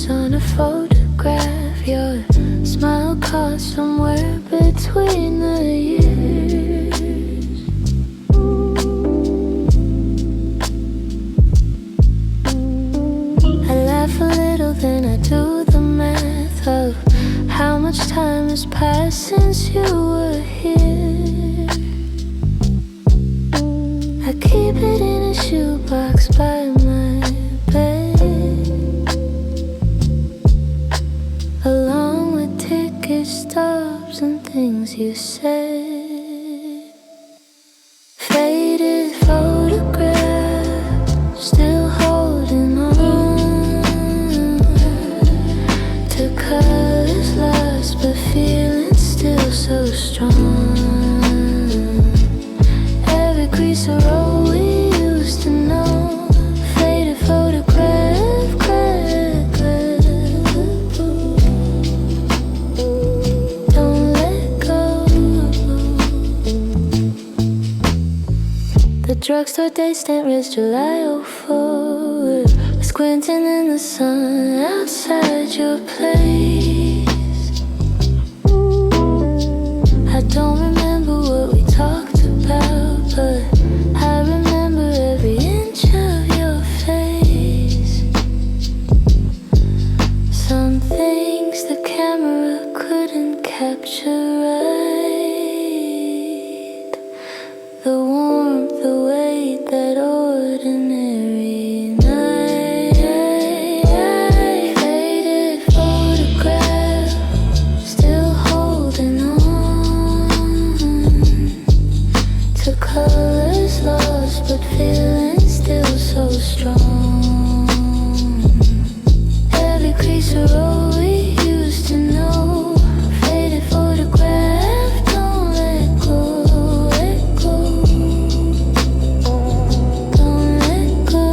eyes on a photograph. Your smile caught somewhere between the years. I laugh a little, then I do the math of how much time has passed since you were here. I keep it in a shoebox by my bed, along with ticket stubs and things you said. Faded photographs, still holding on to colors lost, but feeling still so strong. Every crease of road we used to know, faded photograph, crackle. Don't let go. The drugstore day stamp reads July 04. We're squinting in the sun outside your place. I don't remember what we talked about, but I remember every inch of your face. Some things the camera couldn't capture right. The warmth, the weight, that ordinary night. Faded photograph, still holding on to colors lost, but feeling still so strong. Every crease of road we used to know, faded photograph, don't let go, let go. Don't let go.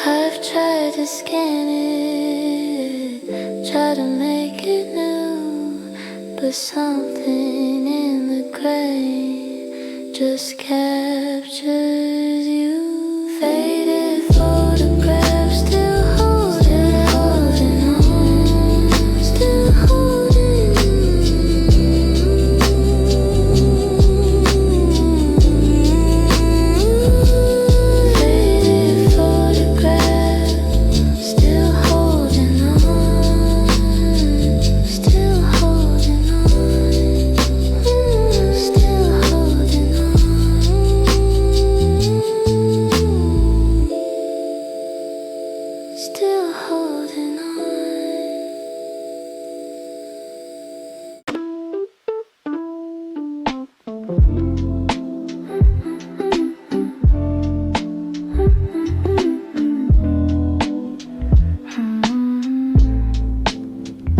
I've tried to scan it, try to make it new, but something in the gray just captures you. Faded photographs, still holding on, still holding on. Faded photographs, still holding on, still holding on, still holding on, still holding on.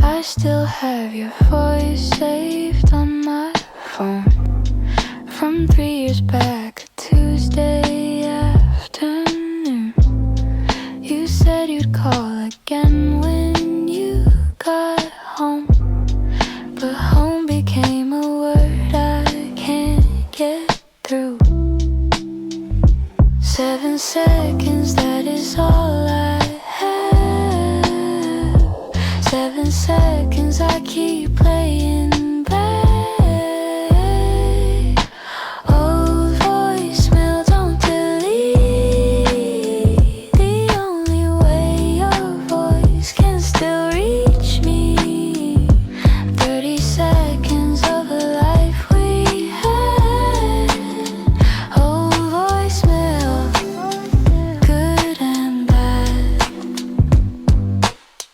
I still have your voice saved on my phone from 3 years back, a Tuesday afternoon. You said you'd call again when you got home, but home became a word I can't get through. 7 seconds, that is all I have. 7 seconds I keep playing back. Old voicemail, don't delete. The only way your voice can still reach me. 30 seconds of a life we had. Old voicemail, good and bad.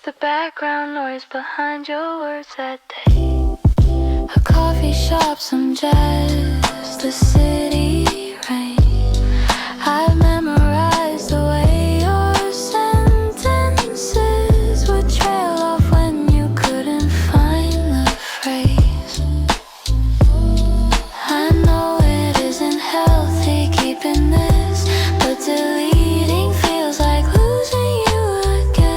The background noise behind your words that day. A coffee shop, some jazz, the city rain. I've memorized the way your sentences would trail off when you couldn't find the phrase. I know it isn't healthy keeping this, but deleting feels like losing you again.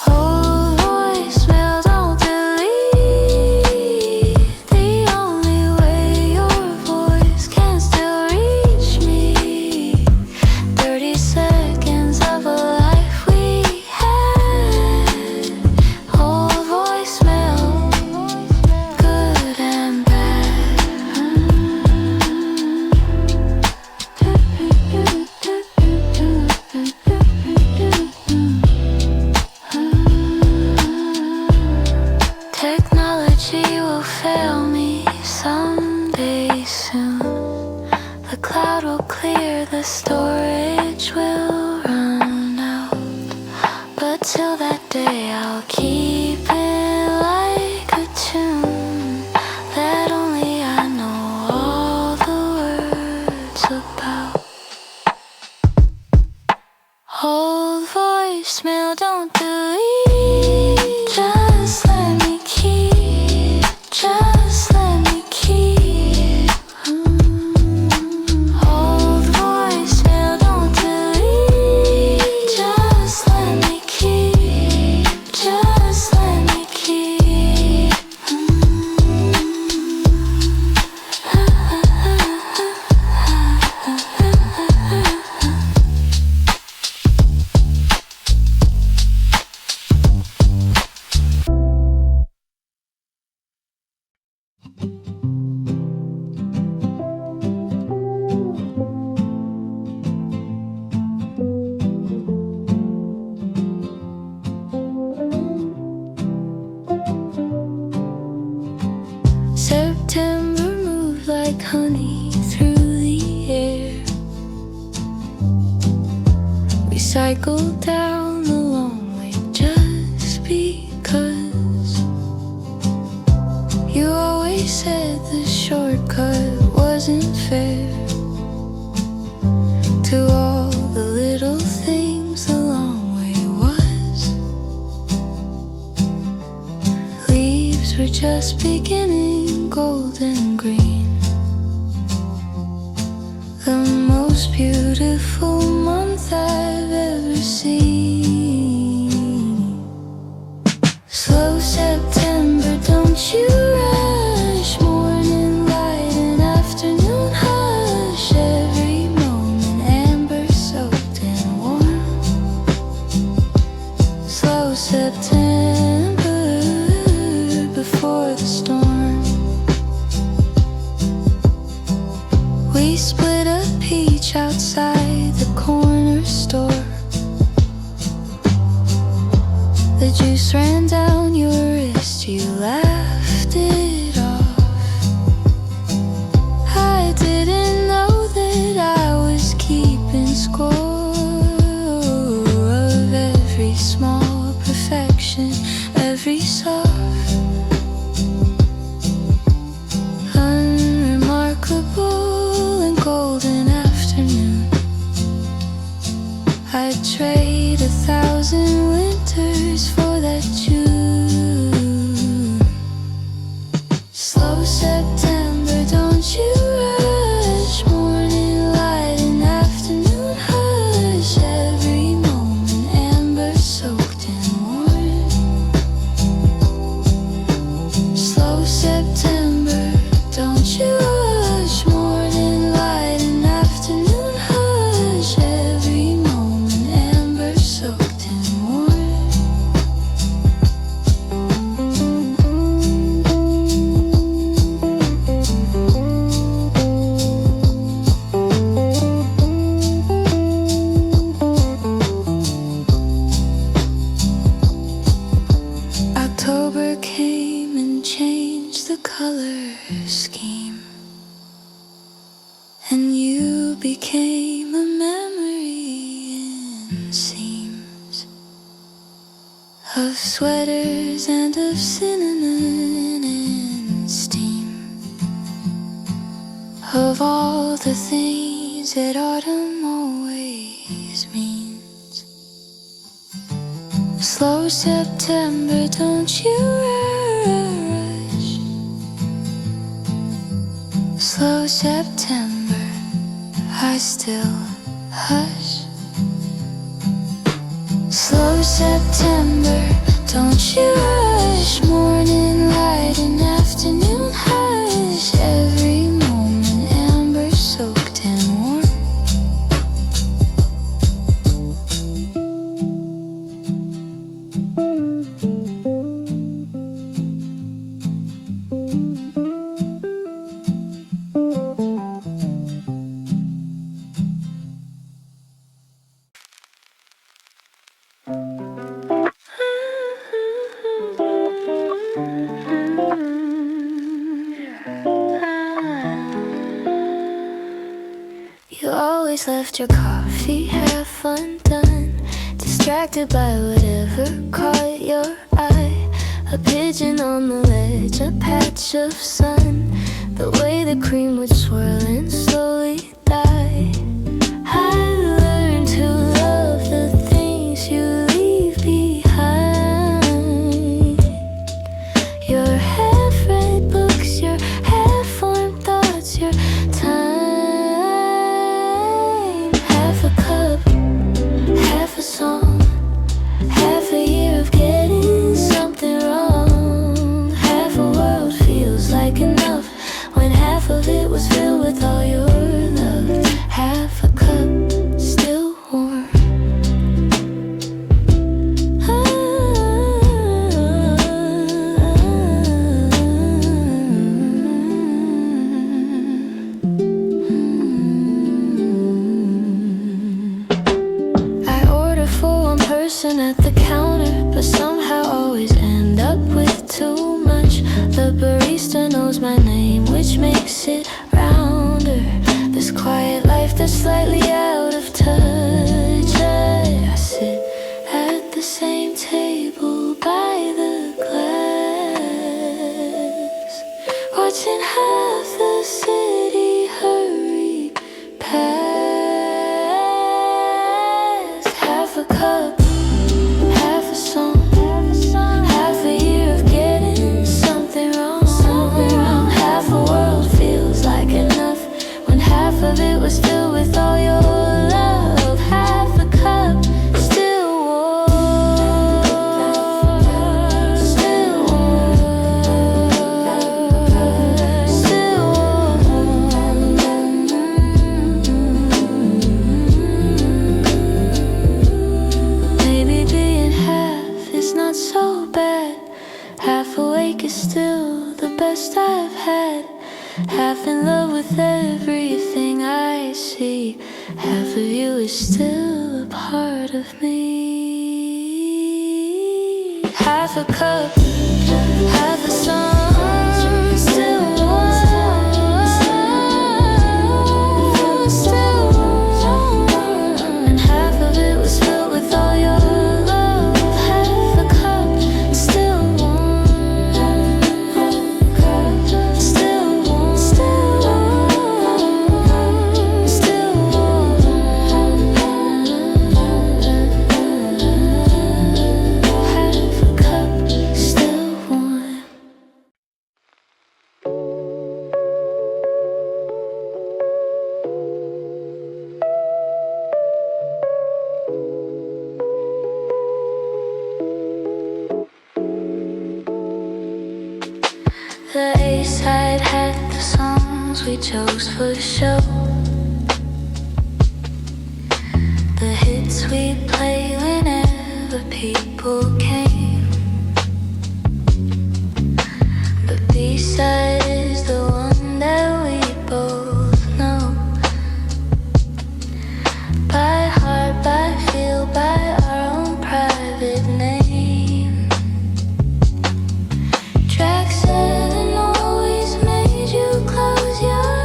Old voicemail, don't delete. cloud will clear, the storage will run out. But till that day I'll keep it like a tune that only I know all the words about. Old voicemail, don't delete. Just let me keep. Just let me keep. Old voicemail, don't delete. Just let me keep. Just let me keep. September moved like honey through the air. We cycled down the long way just because you always said the shortcut wasn't fair. To all the little things the long way was. Leaves were just beginning, golden green. The most beautiful month I've ever seen. Slow September, don't you rush. Morning light and afternoon hush. Every moment amber soaked and warm. Slow September, before the storm. We split a peach outside the corner store. The juice ran down your wrist, you laughed it off. I didn't know that I was keeping score of every small perfection, every soft, unremarkable and golden afternoon. I'd trade 1,000 winters for that June. Slow September, don't you rush. Morning light and afternoon hush. Every moment amber soaked and warm. Slow September, don't you rush. Morning light and afternoon hush. Every moment amber soaked and warm. October came and changed the color scheme, and you became a memory in seams of sweaters and of cinnamon and steam, of all the things that autumn always means. Slow September, don't you rush. Slow September, I still hush. Slow September, don't you rush. Morning light and afternoon hush. Every moment amber soaked and warm. always left your coffee half undone, distracted by whatever caught your eye. A pigeon on the ledge, a patch of sun, the way the cream would swirl and slowly die. I learned to love the things you leave behind. Your half-read books, your half-formed thoughts, your time. Half a cup, half a song, half a year of getting something wrong. Half a world feels like enough when half of it was filled with all your love. Half a cup still warm. I order for one person at the counter, but somehow always end up with too much. The barista knows my name, which makes it rounder. This quiet life that's slightly out of touch. I sit at the same table by the glass, watching half the city hurry past. Half a cup, half a song, half a year of getting something wrong. Half a world feels like enough when half of it was filled with all your love. Half a cup still warm, still warm, still warm. Maybe being half is not so bad. Half awake is still the best I've had. Half in love with everything I see. Half of you is still a part of me. Half a cup, half a song, still warm, still warm. And half of it was filled with all your love. Half a cup, still warm, still warm, still warm, still warm. Half a cup, still warm. The A-side had the songs we chose for show. The hits we play whenever people came. The B-side is the one that we both know. By heart, by feel, by our own private name. Track 7 always made you close your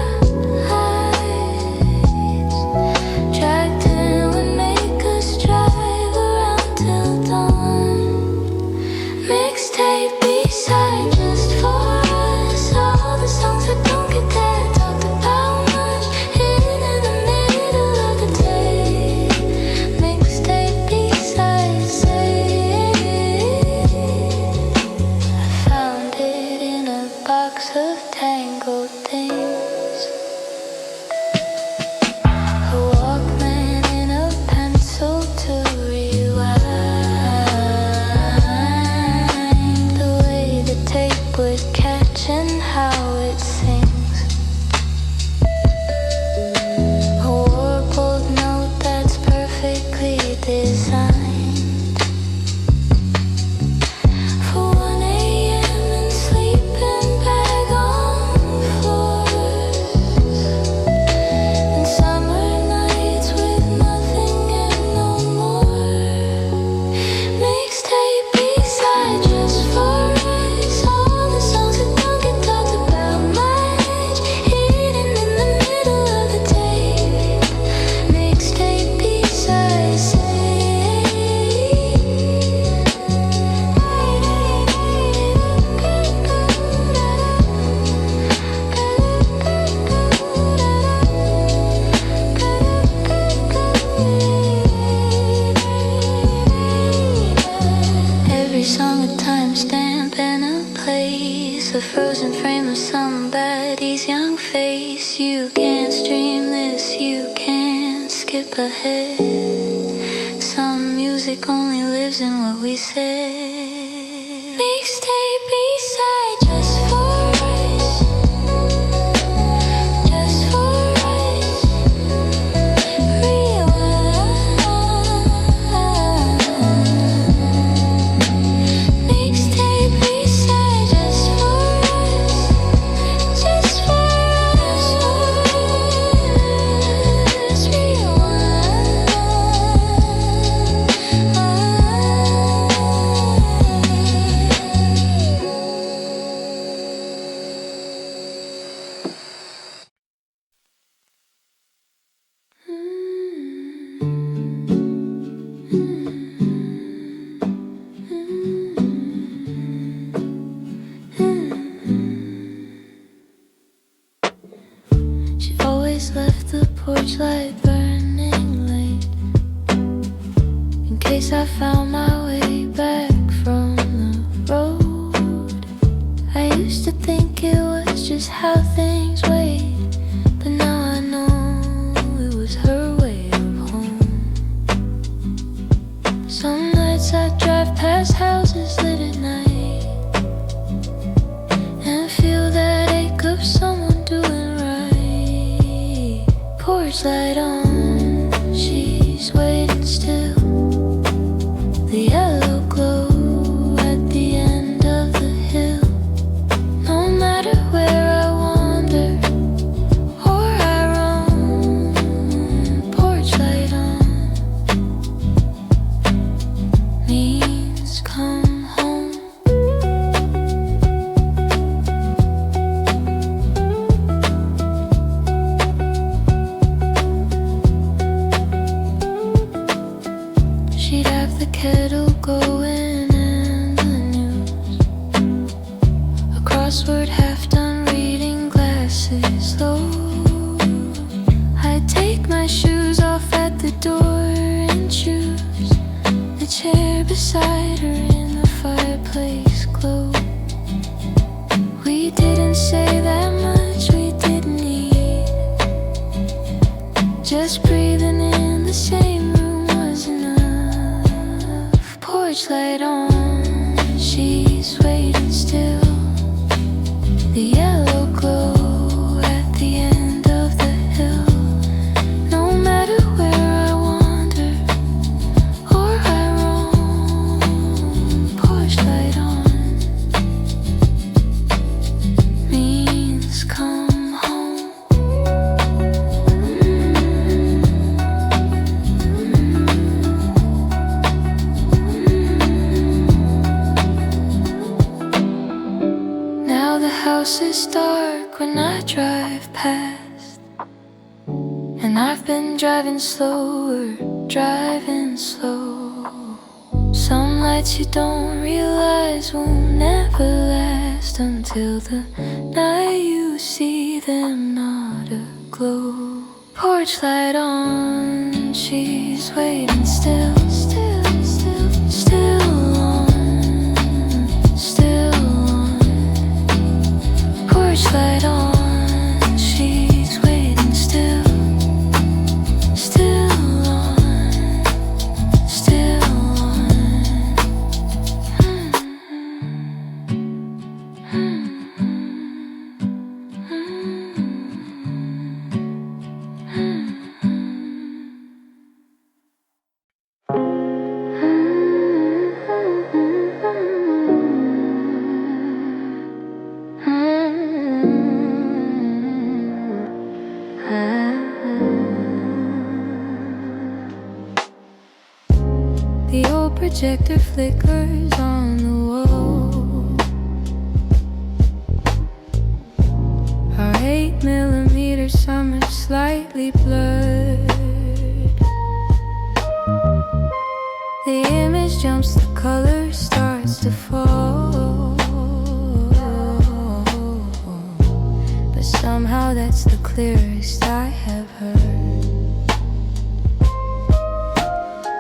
eyes. Track 10 would make us drive around till dawn. young face. You can't stream this, you can't skip ahead. Some music only lives in what we say. Mixtape B-Side just for us, just for us. Rewind. Mixtape B-Side just for us, just for us. Rewind. She always left the porch light burning late, in case I found my way back from the road. I used to think it was just how things wait, but now I know it was her way of home. Some nights I drive past houses lit at night and feel that ache of someone doing right. Porch light on, she's waiting still. The yellow glow at the end of the hill. No matter where I wander or I roam, porch light on means come home. She'd have the kettle going and the news, a crossword half done reading, glasses low. I'd take my shoes off at the door and choose the chair beside her in the fireplace glow. We didn't say that much, we didn't need. Just breathing in the same room was enough. Porch light on, she's waiting still. The yellow glow at the end of the hill. No matter where I wander or I roam, porch light on means come home. Now the house is dark when I drive past, and I've been driving slower, driving slow. Some nights you don't realize will never last, until the night you see them not aglow. Porch light on, she's waiting still, still, still, still on, still on. Porch light on, she's waiting still, still on, still on. The old projector flickers on the wall. Our 8mm summer slightly blurred. The image jumps, the color starts to fall, but somehow that's the clearest I have heard.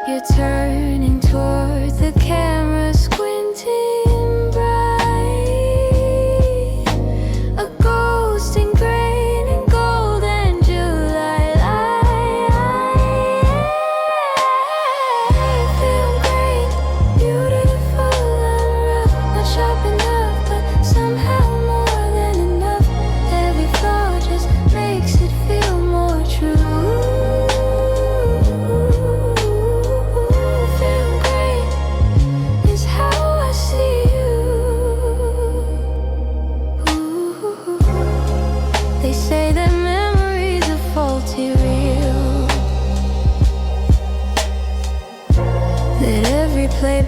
You're turning toward the camera, squinting bright, a ghost in gray.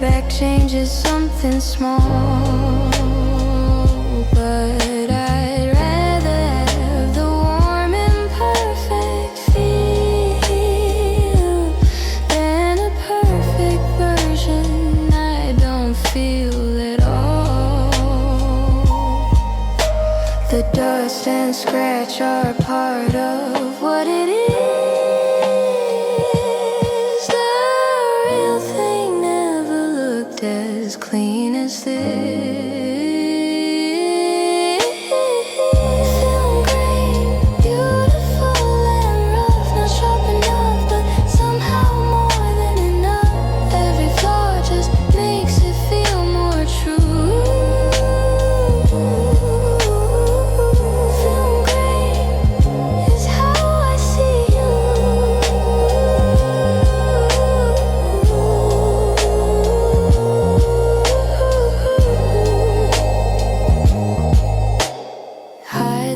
back changes something small, but I'd rather have the warm and perfect feel than a perfect version I don't feel at all. The dust and scratch are part of what it is. As clean as this, feeling great, beautiful and rough, not sharp enough, but somehow more than enough. Every flaw just makes it feel more true. Feeling great is how I see you.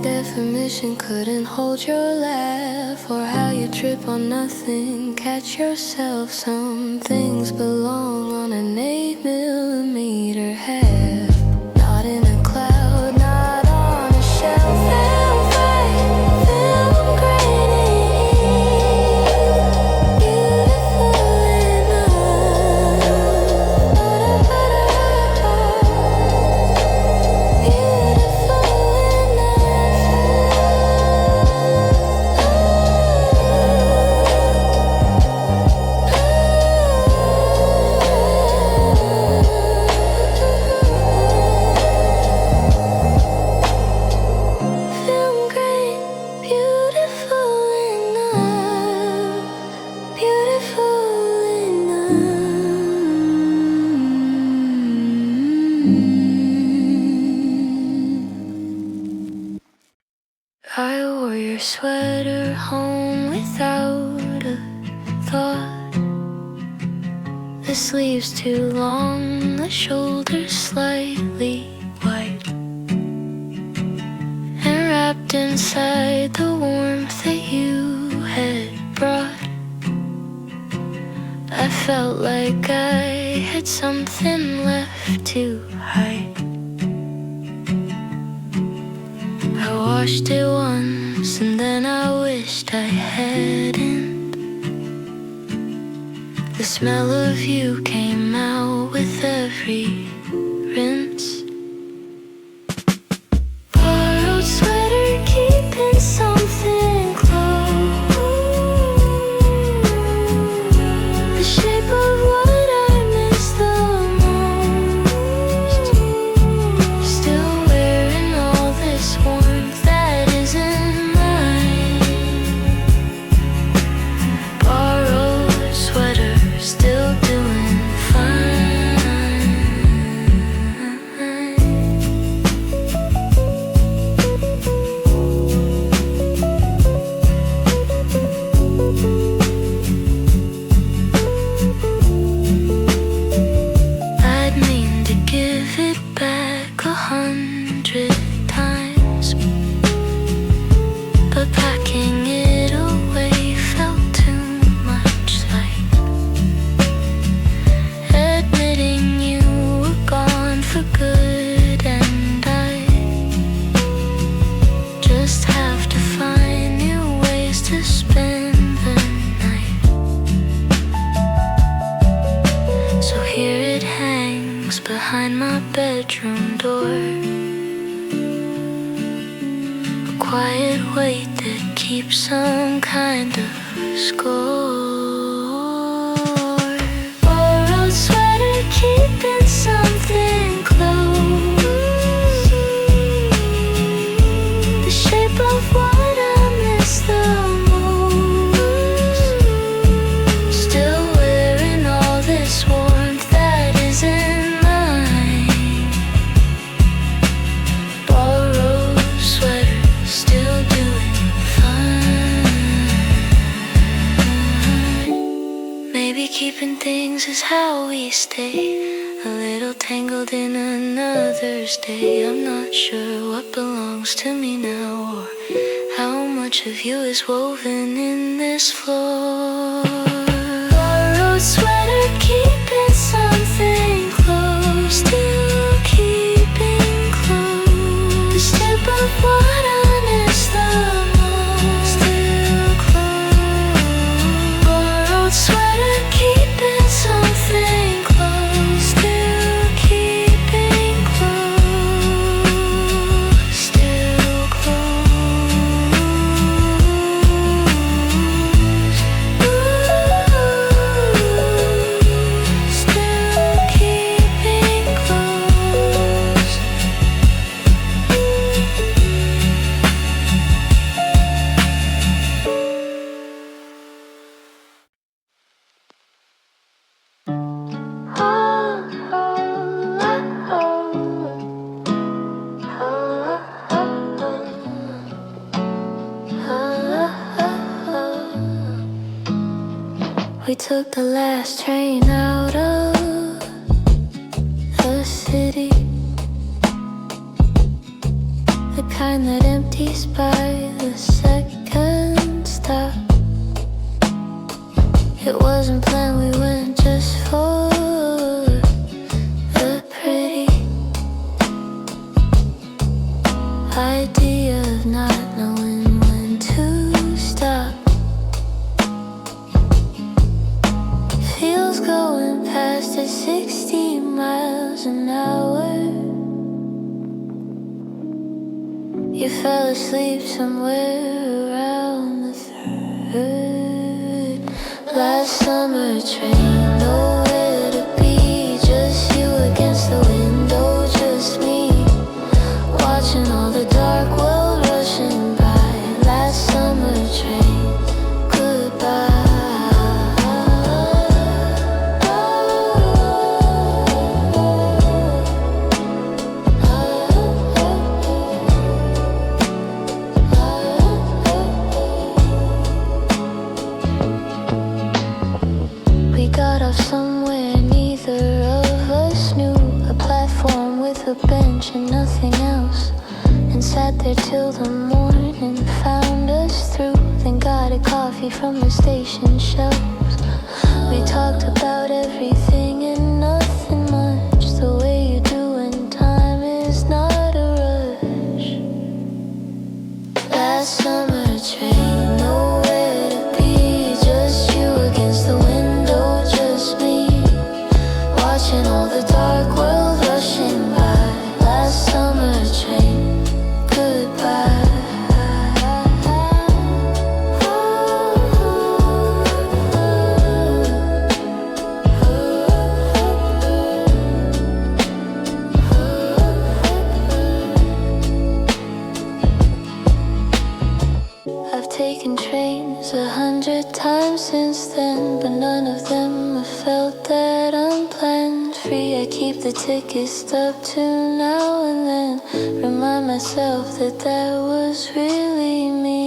Definition couldn't hold your laugh, or how you trip on nothing, catch yourself. Some things belong on an 8mm half, not in a cloud, not on a shelf. Feel great, feel great, beautiful I wore your sweater home without a thought. The sleeves too long, the shoulders slightly wide, and wrapped inside the warmth that you had brought. I felt like I had something left to hide. I washed it once and then I wished I hadn't. The smell of you came out with every rinse. Borrowed sweater, keeping something close. The shape of what I miss the most. Still wearing all this warmth that isn't mine. Borrowed sweater, still doing fine. I'd mean to give it back 100 times, but packing it away felt too much like admitting you were gone for good, and I just have to find new ways to spend the night. So here it hangs behind my bedroom door, a quiet weight that keeps some kind of score. Borrowed sweater, keeping something close. The shape of what I miss the most. Still wearing all this warmth that isn't mine. Borrowed sweater, still doing fine. Maybe keeping things is how we stay, a little tangled in another's day. I'm not sure what belongs to me now, or how much of you is woven in this floor. Borrowed sweater, keeping something We took the last train out of the city, the kind that empties by the second stop. It wasn't planned, we went just for the pretty idea of not knowing when to stop. Feels going past at 60 miles an hour. You fell asleep somewhere around the third. Last summer train, nowhere to be, just you against the window, just me, watching all the dark world rushing by. Last summer train, goodbye. Got off somewhere neither of us knew, a platform with a bench and nothing else, and sat there till the morning found us through, then got a coffee from the station shelves. We talked about everything and nothing much, the way you do when time is not a rush. Last summer train, nowhere to be, just you against the window, just me, watching all the dark world rushing by. Last summer train, goodbye. I've taken trains 100 times since then, but none of them have felt that unplanned. Free, I keep the tickets stuck to now and then, remind myself that that was really me.